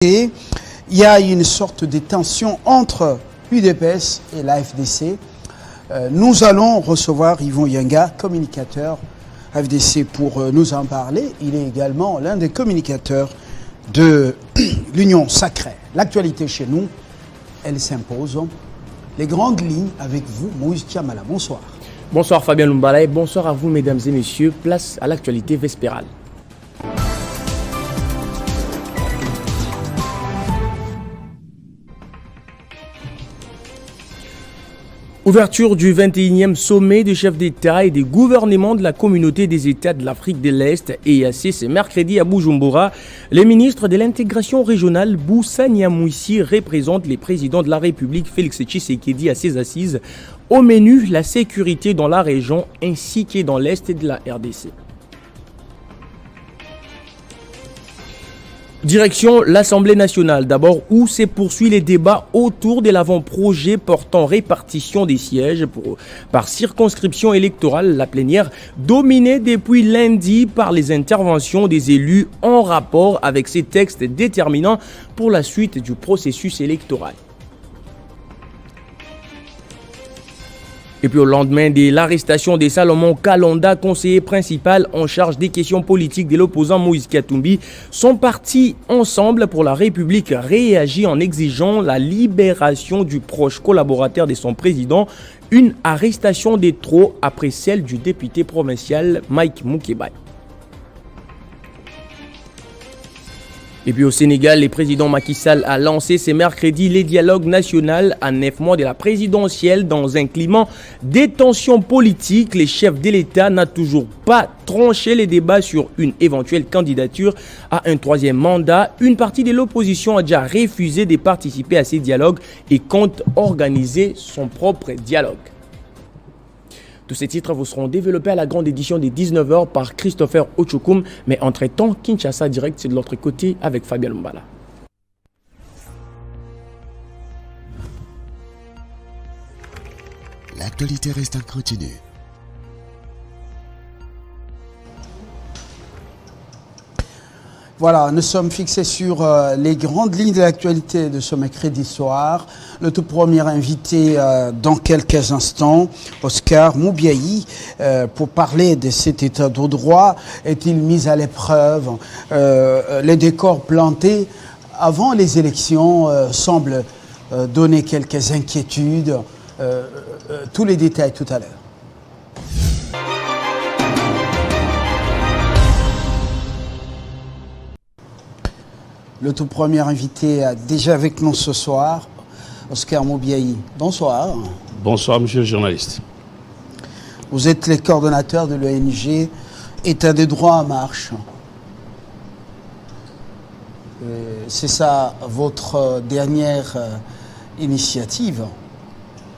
Il y a une sorte de tension entre l'UDPS et la FDC. Nous allons recevoir Yvon Yenga, communicateur FDC, pour nous en parler. Il est également l'un des communicateurs de l'Union Sacrée. L'actualité chez nous, elle s'impose. Les grandes lignes avec vous, Moïse Tiamala. Bonsoir. Bonsoir Fabien Lumbala et bonsoir à vous mesdames et messieurs. Place à l'actualité vespérale. Ouverture du 21e sommet des chefs d'État et des gouvernements de la communauté des États de l'Afrique de l'Est, EAC, ce mercredi à Bujumbura. Les ministres de l'intégration régionale, Boussa Nyamwisi, représentent les présidents de la République, Félix Tshisekedi, à ses assises. Au menu, la sécurité dans la région ainsi que dans l'Est de la RDC. Direction l'Assemblée nationale, d'abord, où se poursuivent les débats autour de l'avant-projet portant répartition des sièges par circonscription électorale, la plénière, dominée depuis lundi par les interventions des élus en rapport avec ces textes déterminants pour la suite du processus électoral. Et puis au lendemain de l'arrestation de Salomon Kalonda, conseiller principal en charge des questions politiques de l'opposant Moïse Katumbi, son parti Ensemble pour la République réagit en exigeant la libération du proche collaborateur de son président, une arrestation de trop après celle du député provincial Mike Moukebaye. Et puis au Sénégal, le président Macky Sall a lancé ce mercredi les dialogues nationaux à 9 mois de la présidentielle dans un climat de tensions politiques. Les chefs de l'État n'ont toujours pas tranché les débats sur une éventuelle candidature à un troisième mandat. Une partie de l'opposition a déjà refusé de participer à ces dialogues et compte organiser son propre dialogue. Tous ces titres vous seront développés à la grande édition des 19h par Christopher Ochokoum. Mais entre-temps, Kinshasa Direct, c'est de l'autre côté avec Fabien Lumbala. L'actualité reste en continu. Voilà, nous sommes fixés sur les grandes lignes de l'actualité de ce mercredi soir. Le tout premier invité dans quelques instants, Oscar Moubiayi, pour parler de cet état de droit. Est-il mis à l'épreuve? Les décors plantés avant les élections semblent donner quelques inquiétudes. Tous les détails tout à l'heure. Le tout premier invité déjà avec nous ce soir, Oscar Moubiayi. Bonsoir. Bonsoir, monsieur le journaliste. Vous êtes le coordonnateur de l'ONG État de droit en marche. C'est ça votre dernière initiative?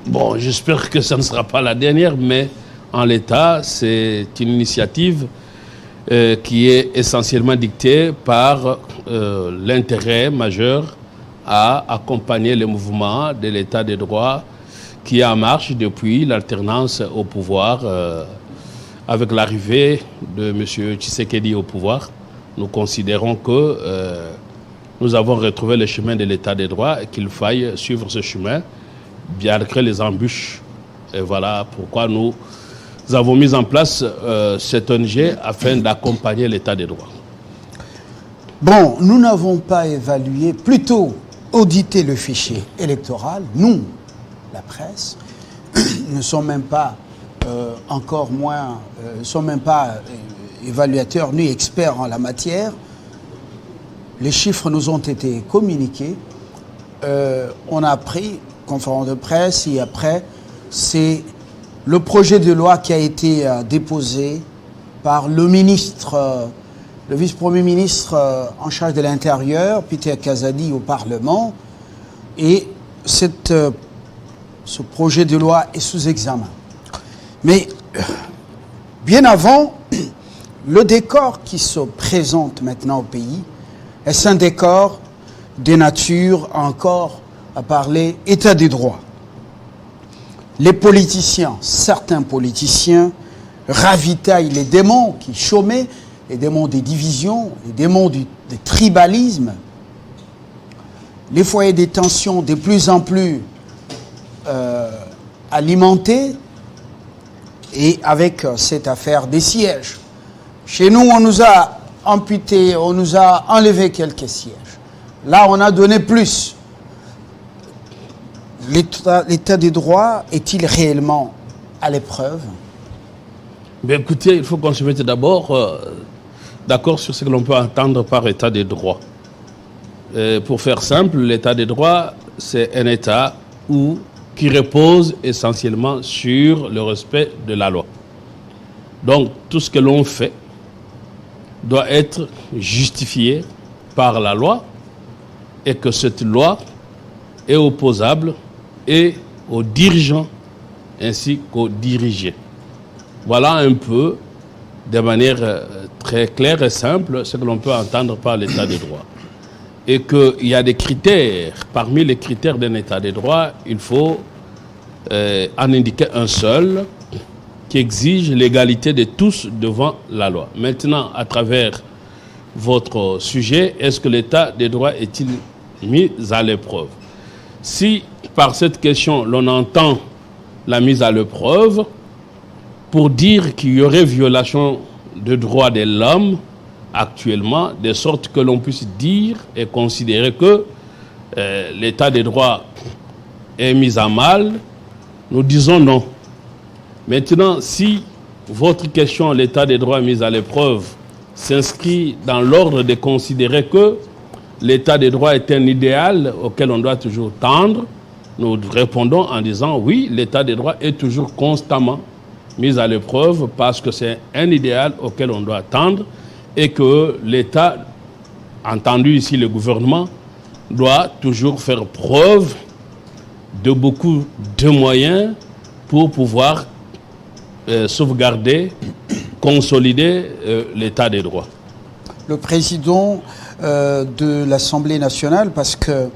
Bon, j'espère que ça ne sera pas la dernière, mais en l'état, c'est une initiative qui est essentiellement dictée par l'intérêt majeur à accompagner le mouvement de l'état de droit qui est en marche depuis l'alternance au pouvoir. Avec l'arrivée de M. Tshisekedi au pouvoir, nous considérons que nous avons retrouvé le chemin de l'état de droit et qu'il faille suivre ce chemin, bien malgré les embûches. Et voilà pourquoi nous avons mis en place cette ONG afin d'accompagner l'état des droits. Bon, nous n'avons pas évalué, plutôt audité le fichier électoral. Nous, la presse, ne sommes même pas, encore moins, ne sommes même pas évaluateurs ni experts en la matière. Les chiffres nous ont été communiqués. On a pris conférence de presse et après, c'est le projet de loi qui a été déposé par le ministre, le vice-premier ministre en charge de l'Intérieur, Peter Kazadi, au Parlement. Et ce projet de loi est sous examen. Mais bien avant, le décor qui se présente maintenant au pays est un décor de nature encore à parler état des droits. Les politiciens, certains politiciens, ravitaillent les démons qui chômaient, les démons des divisions, les démons du tribalisme, les foyers de tension de plus en plus alimentés, et avec cette affaire des sièges. Chez nous, on nous a amputé, on nous a enlevé quelques sièges. Là, on a donné plus. L'état des droits est-il réellement à l'épreuve? Bien, écoutez, il faut qu'on se mette d'abord d'accord sur ce que l'on peut entendre par état des droits. Pour faire simple, l'état des droits, c'est un état qui repose essentiellement sur le respect de la loi. Donc, tout ce que l'on fait doit être justifié par la loi et que cette loi est opposable et aux dirigeants ainsi qu'aux dirigés. Voilà un peu, de manière très claire et simple, ce que l'on peut entendre par l'état des droits. Et qu'il y a des critères, parmi les critères d'un état des droits, il faut en indiquer un seul, qui exige l'égalité de tous devant la loi. Maintenant, à travers votre sujet, est-ce que l'état des droits est-il mis à l'épreuve? Si par cette question, l'on entend la mise à l'épreuve, pour dire qu'il y aurait violation des droits de l'homme actuellement, de sorte que l'on puisse dire et considérer que l'état des droits est mis à mal, nous disons non. Maintenant, si votre question, l'état des droits mis à l'épreuve, s'inscrit dans l'ordre de considérer que l'état des droits est un idéal auquel on doit toujours tendre, nous répondons en disant oui, l'état des droits est toujours constamment mis à l'épreuve parce que c'est un idéal auquel on doit tendre et que l'État, entendu ici le gouvernement, doit toujours faire preuve de beaucoup de moyens pour pouvoir sauvegarder, consolider l'état des droits. Le président de l'Assemblée nationale, parce que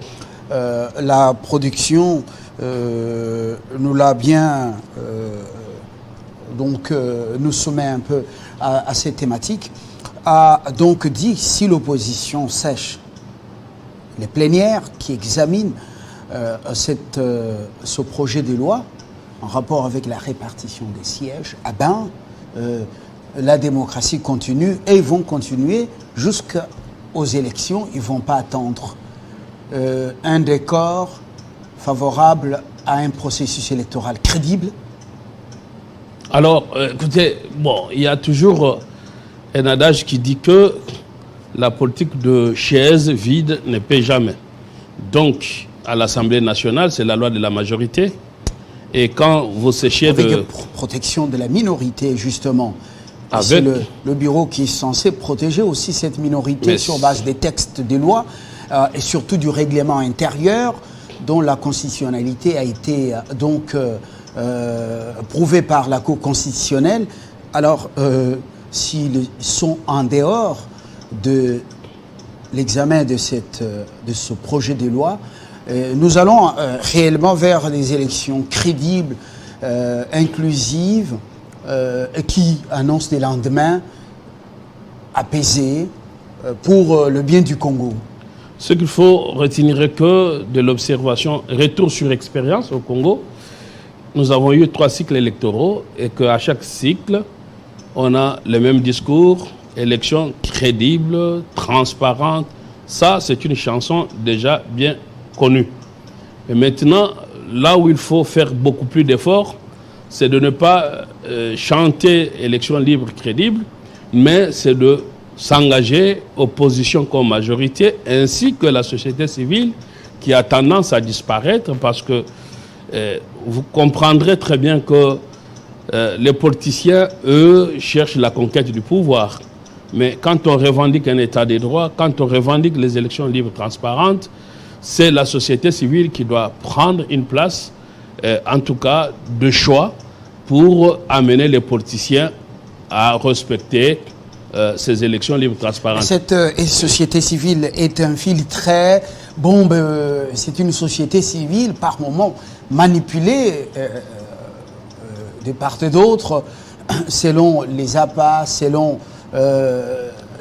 la production nous l'a bien, nous soumet un peu à cette thématique, a donc dit si l'opposition sèche les plénières qui examinent ce projet de loi en rapport avec la répartition des sièges, la démocratie continue et ils vont continuer jusqu'aux élections. Ils ne vont pas attendre un décor favorable à un processus électoral crédible. Alors, écoutez, il y a toujours un adage qui dit que la politique de chaises vides ne paie jamais. Donc, à l'Assemblée nationale, c'est la loi de la majorité. Et quand vous séchez avec de... protection de la minorité, justement. C'est le bureau qui est censé protéger aussi cette minorité sur base des textes des lois et surtout du règlement intérieur dont la constitutionnalité a été prouvée par la Cour constitutionnelle. Alors, s'ils sont en dehors de l'examen de ce projet de loi, nous allons réellement vers des élections crédibles, inclusives, qui annoncent des lendemains apaisés pour le bien du Congo. Ce qu'il faut retenir est que de l'observation, retour sur expérience au Congo, nous avons eu 3 cycles électoraux et qu'à chaque cycle, on a le même discours, élection crédible, transparente. Ça, c'est une chanson déjà bien connue. Et maintenant, là où il faut faire beaucoup plus d'efforts, c'est de ne pas chanter élection libre, crédible, mais c'est de s'engager opposition comme majorité, ainsi que la société civile qui a tendance à disparaître parce que vous comprendrez très bien que les politiciens, eux, cherchent la conquête du pouvoir. Mais quand on revendique un état des droits, quand on revendique les élections libres, transparentes, c'est la société civile qui doit prendre une place, en tout cas de choix, pour amener les politiciens à respecter ces élections libres, transparentes. Cette société civile est infiltrée. C'est une société civile par moments manipulée de part et d'autre, selon les appâts, selon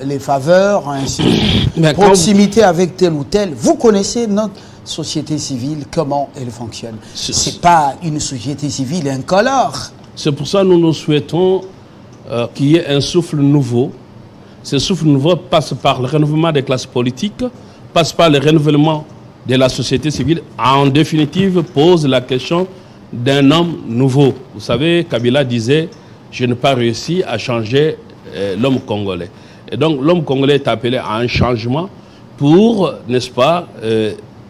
les faveurs, ainsi de suite, Mais proximité avec tel ou tel. Vous connaissez notre société civile, comment elle fonctionne. C'est pas une société civile incolore. C'est pour ça que nous souhaitons qu'il y ait un souffle nouveau. Ce souffle nouveau passe par le renouvellement des classes politiques, passe par le renouvellement de la société civile. En définitive, pose la question d'un homme nouveau. Vous savez, Kabila disait « Je n'ai pas réussi à changer l'homme congolais ». Et donc, l'homme congolais est appelé à un changement pour, n'est-ce pas,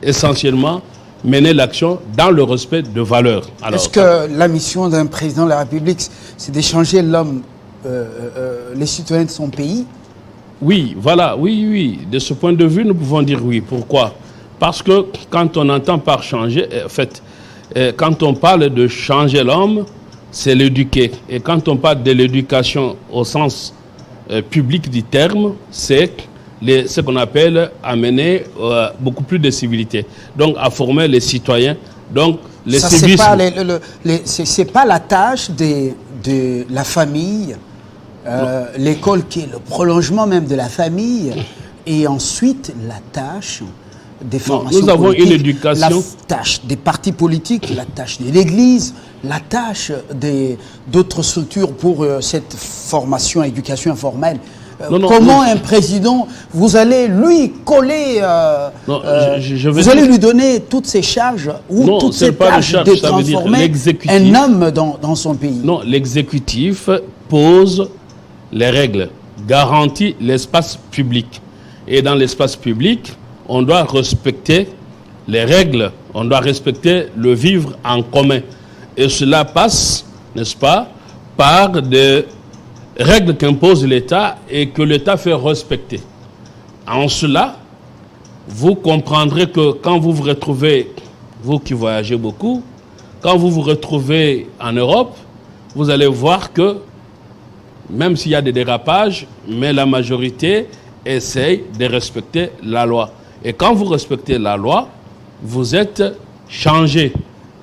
essentiellement mener l'action dans le respect de valeurs. Est-ce que la mission d'un président de la République, c'est d'échanger l'homme, les citoyens de son pays? Oui, voilà, oui. De ce point de vue, nous pouvons dire oui. Pourquoi? Parce que quand on entend par changer, en fait, quand on parle de changer l'homme, c'est l'éduquer. Et quand on parle de l'éducation au sens public du terme, c'est ce qu'on appelle amener beaucoup plus de civilité. Donc, à former les citoyens. Donc, les civisme. C'est pas la tâche de la famille, l'école qui est le prolongement même de la famille, et ensuite la tâche des formations nous avons politiques, une éducation. la tâche des partis politiques, la tâche de l'Église, la tâche d'autres structures pour cette formation, éducation informelle. Comment un président, vous allez lui coller, vous allez lui donner toutes ces charges ou toutes ces tâches de transformer un homme dans son pays? Non, l'exécutif pose les règles, garantit l'espace public. Et dans l'espace public, on doit respecter les règles, on doit respecter le vivre en commun. Et cela passe, n'est-ce pas, par des règles qu'impose l'État et que l'État fait respecter. En cela, vous comprendrez que quand vous vous retrouvez, vous qui voyagez beaucoup, quand vous vous retrouvez en Europe, vous allez voir que même s'il y a des dérapages, mais la majorité essaye de respecter la loi. Et quand vous respectez la loi, vous êtes changé.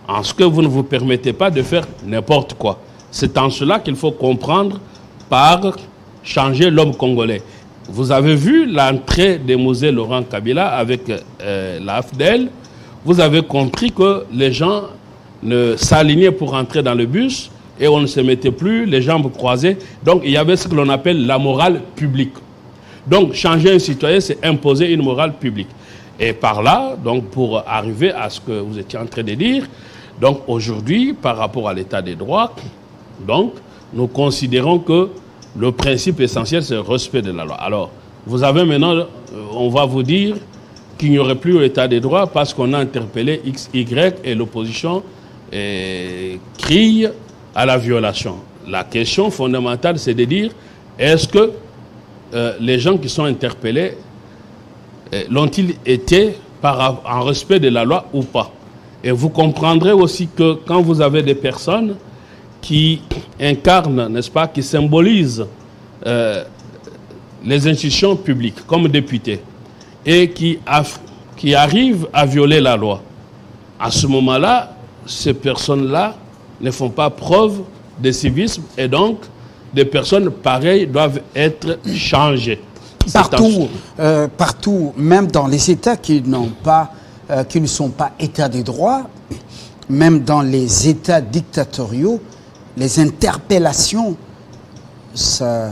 En ce que vous ne vous permettez pas de faire n'importe quoi. C'est en cela qu'il faut comprendre par changer l'homme congolais. Vous avez vu l'entrée de Mosé Laurent Kabila avec la AFDEL. Vous avez compris que les gens ne s'alignaient pour entrer dans le bus et on ne se mettait plus les jambes croisées. Donc il y avait ce que l'on appelle la morale publique. Donc changer un citoyen, c'est imposer une morale publique. Et par là, donc pour arriver à ce que vous étiez en train de dire, donc aujourd'hui, par rapport à l'état des droits, donc nous considérons que le principe essentiel, c'est le respect de la loi. Alors, vous avez maintenant, on va vous dire qu'il n'y aurait plus l'état des droits parce qu'on a interpellé X, Y et l'opposition crie à la violation. La question fondamentale, c'est de dire, est-ce que les gens qui sont interpellés l'ont-ils été en respect de la loi ou pas? Et vous comprendrez aussi que quand vous avez des personnes qui incarnent, n'est-ce pas, qui symbolisent les institutions publiques comme députés et qui arrivent à violer la loi, à ce moment-là, ces personnes-là ne font pas preuve de civisme et donc des personnes pareilles doivent être changées. Partout, même dans les États qui ne sont pas États de droit, même dans les États dictatoriaux, les interpellations, ça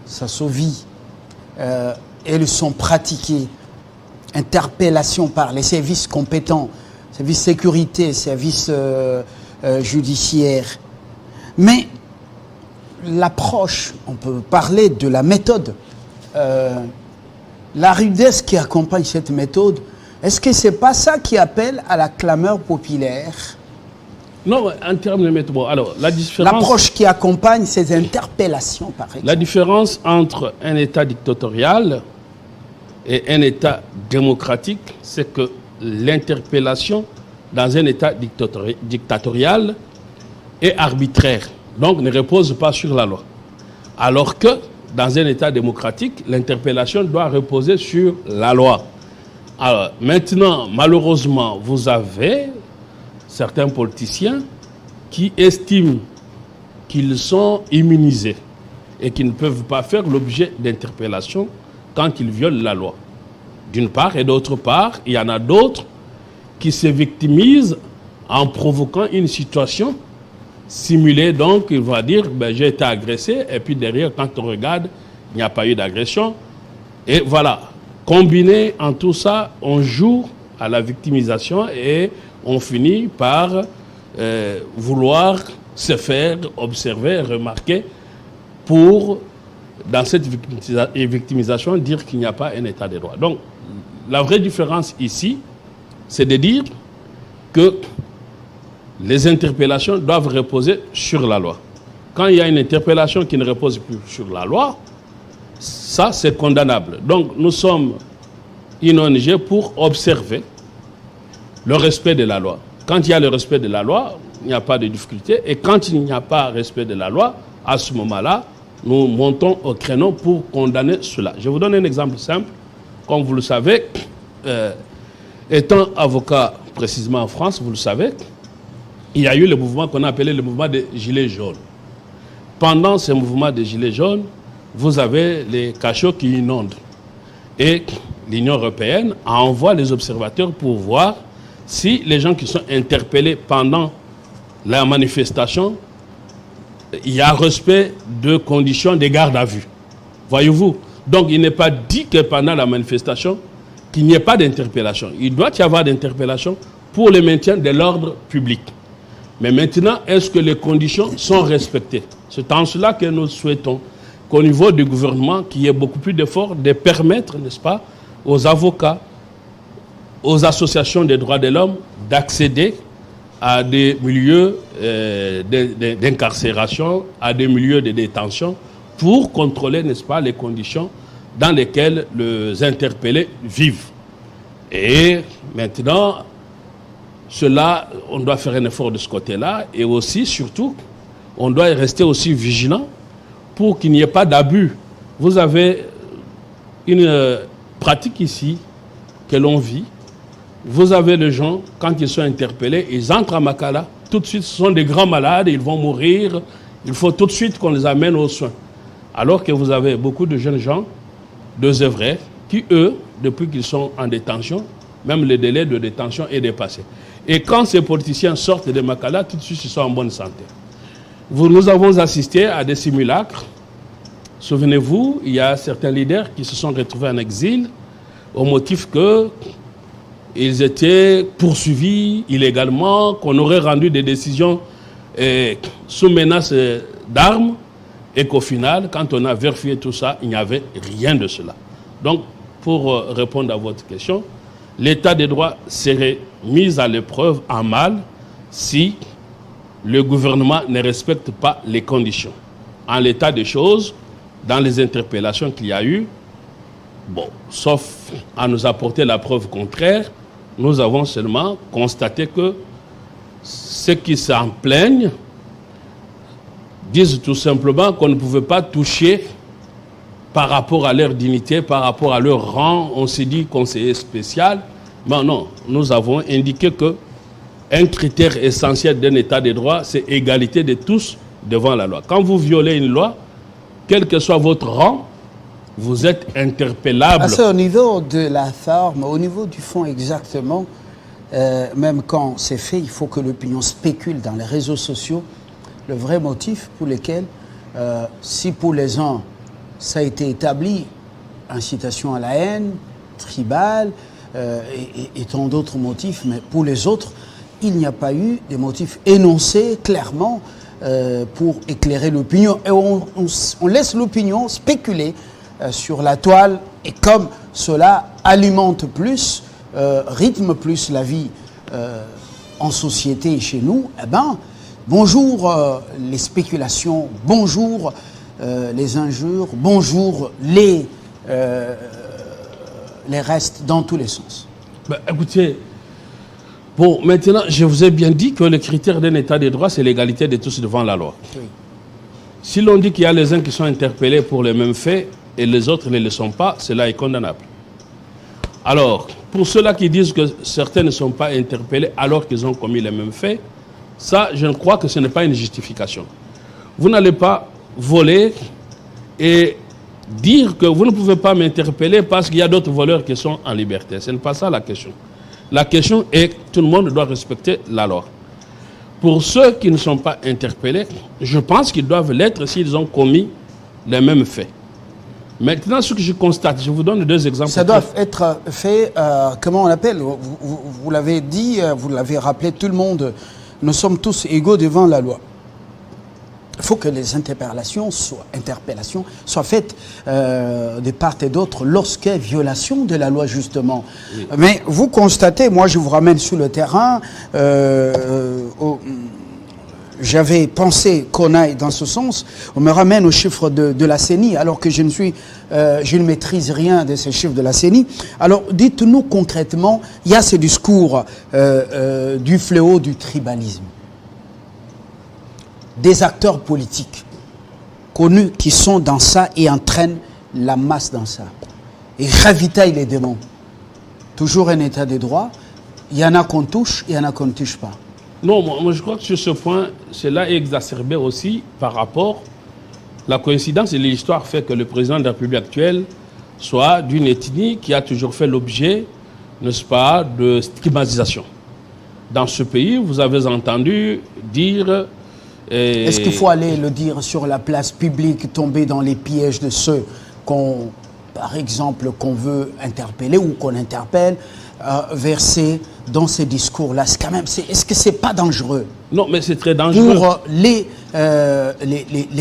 sauvit. Elles sont pratiquées. Interpellations par les services compétents, services sécurité, services judiciaires. Mais l'approche, on peut parler de la méthode, la rudesse qui accompagne cette méthode, est-ce que ce n'est pas ça qui appelle à la clameur populaire? Non, en termes de méthode, alors la différence... L'approche qui accompagne ces interpellations, par exemple. La différence entre un État dictatorial et un État démocratique, c'est que l'interpellation dans un État dictatorial est arbitraire, donc ne repose pas sur la loi. Alors que dans un État démocratique, l'interpellation doit reposer sur la loi. Alors maintenant, malheureusement, vous avez certains politiciens qui estiment qu'ils sont immunisés. et qui ne peuvent pas faire l'objet d'interpellation quand ils violent la loi. D'une part, et d'autre part, il y en a d'autres qui se victimisent en provoquant une situation simulée. Donc, il va dire, ben, j'ai été agressé, et puis derrière, quand on regarde, il n'y a pas eu d'agression. Et voilà, combiné en tout ça, on joue à la victimisation et on finit par vouloir se faire observer, remarquer pour, dans cette victimisation, dire qu'il n'y a pas un état de droit. Donc, la vraie différence ici, c'est de dire que les interpellations doivent reposer sur la loi. Quand il y a une interpellation qui ne repose plus sur la loi, ça c'est condamnable. Donc, nous sommes une ONG pour observer le respect de la loi. Quand il y a le respect de la loi, il n'y a pas de difficulté. Et quand il n'y a pas respect de la loi, à ce moment-là, nous montons au créneau pour condamner cela. Je vous donne un exemple simple. Comme vous le savez, étant avocat précisément en France, vous le savez, il y a eu le mouvement qu'on a appelé le mouvement des Gilets jaunes. Pendant ce mouvement des Gilets jaunes, vous avez les cachots qui inondent. Et l'Union européenne envoie les observateurs pour voir si les gens qui sont interpellés pendant la manifestation, il y a respect de conditions de garde à vue. Voyez-vous? Donc, il n'est pas dit que pendant la manifestation, qu'il n'y ait pas d'interpellation. Il doit y avoir d'interpellation pour le maintien de l'ordre public. Mais maintenant, est-ce que les conditions sont respectées? C'est en cela que nous souhaitons qu'au niveau du gouvernement, qu'il y ait beaucoup plus d'efforts de permettre, n'est-ce pas, aux avocats, aux associations des droits de l'homme d'accéder à des milieux d'incarcération, à des milieux de détention, pour contrôler, n'est-ce pas, les conditions dans lesquelles les interpellés vivent. Et maintenant, cela, on doit faire un effort de ce côté-là, et aussi, surtout, on doit rester aussi vigilant pour qu'il n'y ait pas d'abus. Vous avez une pratique ici que l'on vit. Vous avez les gens, quand ils sont interpellés, ils entrent à Makala, tout de suite, ce sont des grands malades, ils vont mourir, il faut tout de suite qu'on les amène aux soins. Alors que vous avez beaucoup de jeunes gens, de œuvres, qui eux, depuis qu'ils sont en détention, même le délai de détention est dépassé. Et quand ces politiciens sortent de Makala, tout de suite, ils sont en bonne santé. Nous avons assisté à des simulacres. Souvenez-vous, il y a certains leaders qui se sont retrouvés en exil au motif qu'ils étaient poursuivis illégalement, qu'on aurait rendu des décisions sous menace d'armes, et qu'au final, quand on a vérifié tout ça, il n'y avait rien de cela. Donc, pour répondre à votre question, l'état de droit serait mis à l'épreuve en mal si le gouvernement ne respecte pas les conditions. En l'état des choses, dans les interpellations qu'il y a eu, bon, sauf à nous apporter la preuve contraire, nous avons seulement constaté que ceux qui s'en plaignent disent tout simplement qu'on ne pouvait pas toucher par rapport à leur dignité, par rapport à leur rang. On s'est dit conseiller spécial. Mais non, nous avons indiqué qu'un critère essentiel d'un état de droit, c'est égalité de tous devant la loi. Quand vous violez une loi, quel que soit votre rang, vous êtes interpellable. C'est au niveau de la forme, au niveau du fond exactement, même quand c'est fait, il faut que l'opinion spécule dans les réseaux sociaux le vrai motif pour lequel, si pour les uns, ça a été établi, incitation à la haine, tribale, et tant d'autres motifs, mais pour les autres, il n'y a pas eu de motifs énoncés clairement pour éclairer l'opinion. Et on laisse l'opinion spéculer sur la toile, et comme cela alimente plus, rythme plus la vie en société et chez nous, eh ben, bonjour les spéculations, bonjour les injures, bonjour les restes dans tous les sens. Ben, écoutez, bon, maintenant, je vous ai bien dit que le critère d'un état de droit, c'est l'égalité de tous devant la loi. Oui. Si l'on dit qu'il y a les uns qui sont interpellés pour les mêmes faits et les autres ne le sont pas, cela est condamnable. Alors, pour ceux-là qui disent que certains ne sont pas interpellés alors qu'ils ont commis les mêmes faits, ça, je crois que ce n'est pas une justification. Vous n'allez pas voler et dire que vous ne pouvez pas m'interpeller parce qu'il y a d'autres voleurs qui sont en liberté. Ce n'est pas ça la question. La question est que tout le monde doit respecter la loi. Pour ceux qui ne sont pas interpellés, je pense qu'ils doivent l'être s'ils ont commis les mêmes faits. Maintenant, ce que je constate, je vous donne 2 exemples. Ça doit être fait, comment on appelle, vous l'avez dit, vous l'avez rappelé, tout le monde, nous sommes tous égaux devant la loi. Il faut que les interpellations soient faites de part et d'autre lorsqu'il y a violation de la loi, justement. Oui. Mais vous constatez, moi je vous ramène sur le terrain, j'avais pensé qu'on aille dans ce sens, on me ramène aux chiffres de la CENI, alors que je ne maîtrise rien de ces chiffres de la CENI. Alors dites-nous concrètement, il y a ce discours du fléau du tribalisme. Des acteurs politiques connus qui sont dans ça et entraînent la masse dans ça. Et ravitaillent les démons. Toujours un état de droit. Il y en a qu'on touche, il y en a qu'on ne touche pas. Non, moi je crois que sur ce point, cela est exacerbé aussi par rapport à la coïncidence et l'histoire fait que le président de la République actuelle soit d'une ethnie qui a toujours fait l'objet, n'est-ce pas, de stigmatisation. Dans ce pays, vous avez entendu dire... Est-ce qu'il faut aller le dire sur la place publique, tomber dans les pièges de ceux qu'on, par exemple, qu'on veut interpeller ou qu'on interpelle, verser dans ces discours-là? Est-ce que c'est pas dangereux? Non, mais c'est très dangereux. Pour les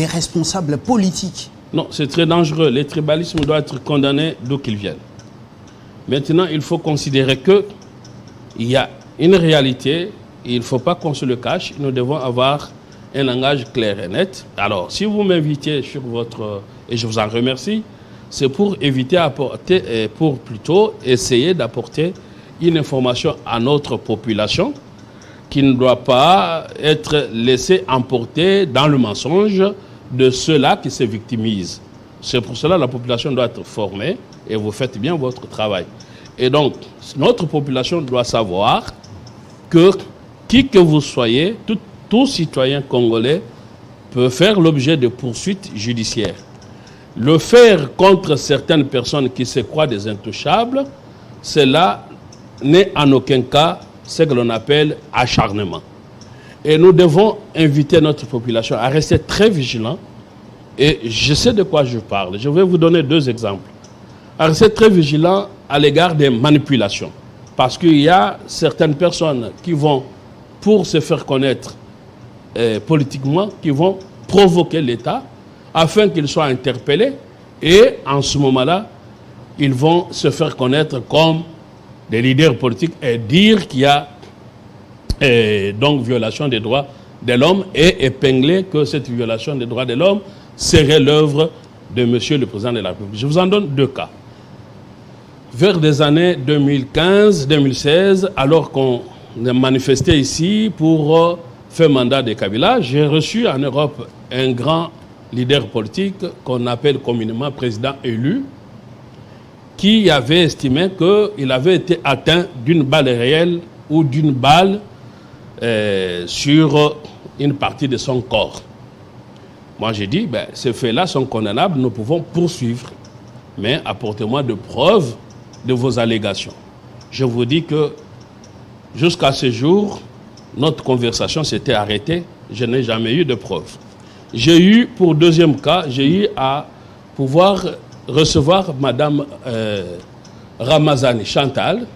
responsables politiques. Non, c'est très dangereux. Le tribalisme doit être condamné d'où qu'il vienne. Maintenant, il faut considérer qu'il y a une réalité, et il ne faut pas qu'on se le cache. Nous devons avoir un langage clair et net. Alors, si vous m'invitez sur votre... Et je vous en remercie, c'est pour éviter apporter, pour plutôt essayer d'apporter une information à notre population qui ne doit pas être laissée emporter dans le mensonge de ceux-là qui se victimisent. C'est pour cela que la population doit être formée et vous faites bien votre travail. Et donc, notre population doit savoir que qui que vous soyez, tout citoyen congolais peut faire l'objet de poursuites judiciaires. Le faire contre certaines personnes qui se croient des intouchables, cela n'est en aucun cas ce que l'on appelle acharnement. Et nous devons inviter notre population à rester très vigilants. Et je sais de quoi je parle. Je vais vous donner 2 exemples. À rester très vigilants à l'égard des manipulations. Parce qu'il y a certaines personnes qui vont, pour se faire connaître politiquement, qui vont provoquer l'État afin qu'il soit interpellé. Et en ce moment-là, ils vont se faire connaître comme des leaders politiques et dire qu'il y a donc violation des droits de l'homme et épingler que cette violation des droits de l'homme serait l'œuvre de Monsieur le Président de la République. Je vous en donne 2 cas. Vers des années 2015-2016, alors qu'on a manifesté ici pour faire mandat de Kabila, j'ai reçu en Europe un grand leader politique qu'on appelle communément président élu, qui avait estimé qu'il avait été atteint d'une balle réelle ou d'une balle sur une partie de son corps. Moi j'ai dit, ces faits-là sont condamnables, nous pouvons poursuivre, mais apportez-moi de preuves de vos allégations. Je vous dis que jusqu'à ce jour, notre conversation s'était arrêtée, je n'ai jamais eu de preuves. J'ai eu, pour 2e cas, j'ai eu à pouvoir recevoir Madame Ramazani Chantal,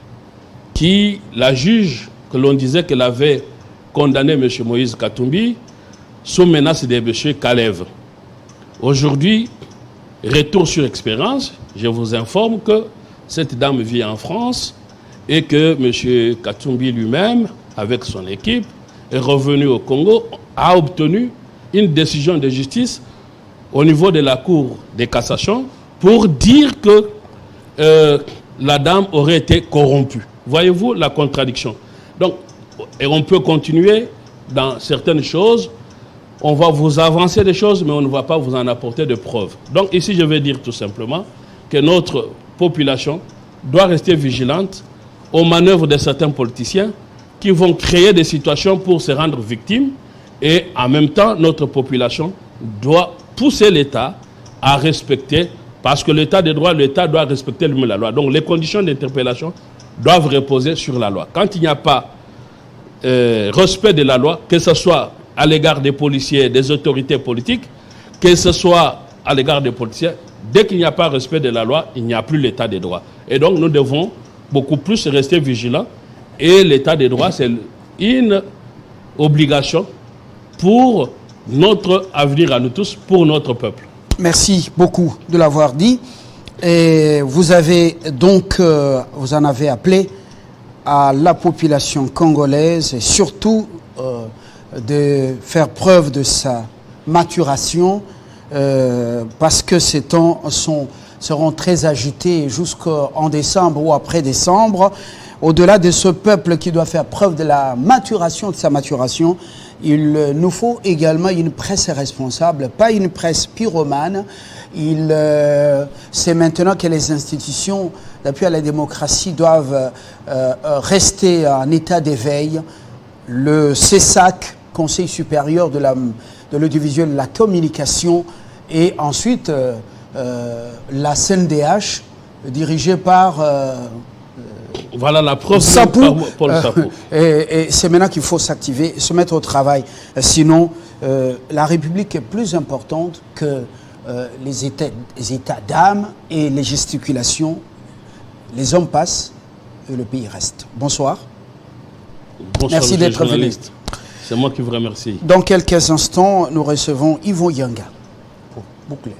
qui, la juge que l'on disait qu'elle avait condamné M. Moïse Katumbi, sous menace de M. Kalev. Aujourd'hui, retour sur expérience, je vous informe que cette dame vit en France et que M. Katumbi lui-même, avec son équipe, est revenu au Congo, a obtenu une décision de justice au niveau de la Cour de cassation pour dire que la dame aurait été corrompue. Voyez-vous la contradiction? Donc, et on peut continuer dans certaines choses. On va vous avancer des choses, mais on ne va pas vous en apporter de preuves. Donc ici, je vais dire tout simplement que notre population doit rester vigilante aux manœuvres de certains politiciens qui vont créer des situations pour se rendre victimes. Et en même temps, notre population doit pousser l'État à respecter, parce que l'État de droit, l'État doit respecter lui-même la loi. Donc les conditions d'interpellation doivent reposer sur la loi. Quand il n'y a pas respect de la loi, que ce soit à l'égard des policiers, des autorités politiques, que ce soit à l'égard des policiers, dès qu'il n'y a pas respect de la loi, il n'y a plus l'état de droit. Et donc nous devons beaucoup plus rester vigilants. Et l'état de droit, c'est une obligation pour notre avenir à nous tous, pour notre peuple. Merci beaucoup de l'avoir dit. Et vous avez donc, vous en avez appelé à la population congolaise et surtout de faire preuve de sa maturation parce que ces temps seront très agités jusqu'en décembre ou après décembre. Au-delà de ce peuple qui doit faire preuve de la maturation, de sa maturation, il nous faut également une presse responsable, pas une presse pyromane. C'est maintenant que les institutions d'appui à la démocratie doivent rester en état d'éveil. Le CESAC, Conseil supérieur de l'audiovisuel, de la communication, et ensuite la CNDH, dirigée par... voilà la preuve Sapou, Paul Sapou. Et c'est maintenant qu'il faut s'activer, se mettre au travail. Sinon, la République est plus importante que les états d'âme et les gesticulations. Les hommes passent et le pays reste. Bonsoir. Bonsoir. Merci d'être venu. C'est moi qui vous remercie. Dans quelques instants, nous recevons Yvon Yanga pour boucler.